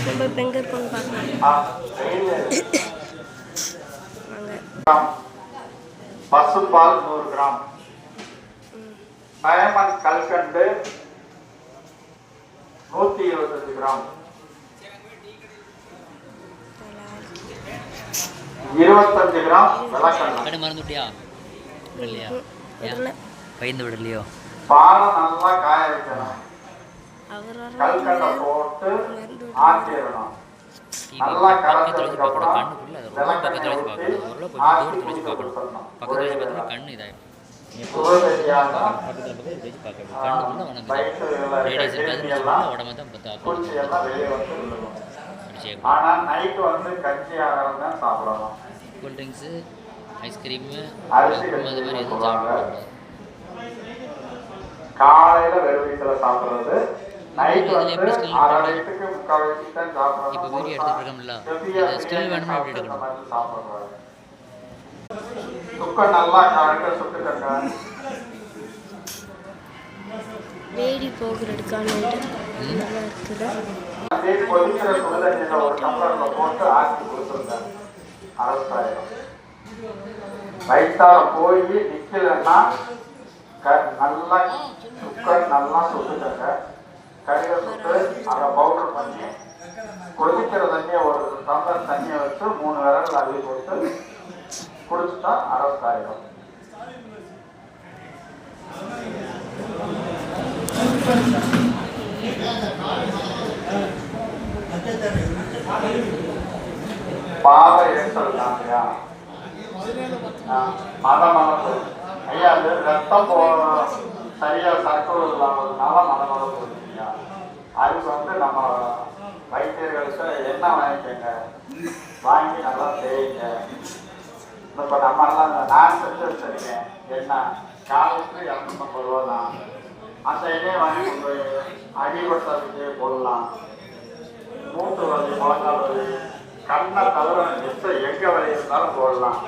நம்ம இப்போ எங்கே இருக்கோம்னு பார்க்கலாம் வாங்க. பசும்பால் 100 கிராம், டயமண்ட் கல்கண்டு 125 கிராம், 25 கிராம் விளக்கெண்ணெய். மறந்துட்டியா? பயந்து விடலையோ? பாலை நல்லா காய வைக்கணும், கல்கண்டை போட்டு ஆட்டிடணும். நல்லா கரைச்சதுக்கு அப்புறம் விளக்கெண்ணெய் ஊற்றி ஆட்டி குடிக்க கொடுத்துடணும். கண்ணு இதாயிடும். ஆனா நைட்டு வந்து கஞ்சி ஆகாரம் தான் சாப்பிடணும். கூல் ட்ரிங்க்ஸு, ஐஸ்கிரீமு, அரிசி அது மாதிரி எதுவும் சொல்லுவாங்க. சாப்பிடக்கூடாது. காலையில வெறும் வயிற்றுல சாப்பிடுறது, நைட்டு வந்து அரை வயசுக்கு 3/4 வயசுக்கு தான் சாப்பிடணும். இப்போ வீடியோ எடுத்துட்டு இருக்கோம்ல, ஸ்டில் வேணும்னா எப்படி எடுக்கணும்? சாப்பிடுறாங்க. சுக்க நல்லா கலக்க சுட்டுக்கங்க. வேடி போகிறதுக்கான நல்லா இருக்குது. அதே கொதிக்கிற சுடுதண்ணில ஒரு டம்ளர்ல போட்டு ஆட்டி கொடுத்துருங்க. அரசாயிரம் வயிற்றால போய் நிக்கலன்னா நல்லா சுக்கர் நல்லா சுட்டுக்கங்க. கறியை சுட்டு அதை பவுடர் பண்ணி கொதிக்கிற தண்ணியை ஒரு டம்ளர் தண்ணியை வச்சு 3 விரல் அள்ளி போட்டு குடிச்சுட்டா அரசாயிரம். பாவ ஏற்றல் தாங்கயா மதமளப்பு ஐயா, அது ரத்தம் சரியா சர்க்கரை இல்லாமதுனால மதமளப்பு இருக்குங்கய்யா. அதுக்கு வந்து நம்ம வைத்தியர்களுக்கு எண்ணெய் வாங்கிக்கோங்க, வாங்கி நல்லா தேய்ங்க. இப்போ நம்ம எல்லாம் நான் செஞ்சு வச்சிருக்கேன் எண்ணெய், காலத்துக்கு 250 ரூபா தான். அந்த எண்ணெயை வாங்கி கொண்டு போய் அடிபட்டதுக்கு போடலாம். மூட்டு வலி, முழங்கால் வலி, கண்ணை தவிர எங்க வலி இருந்தாலும் போடலாம்.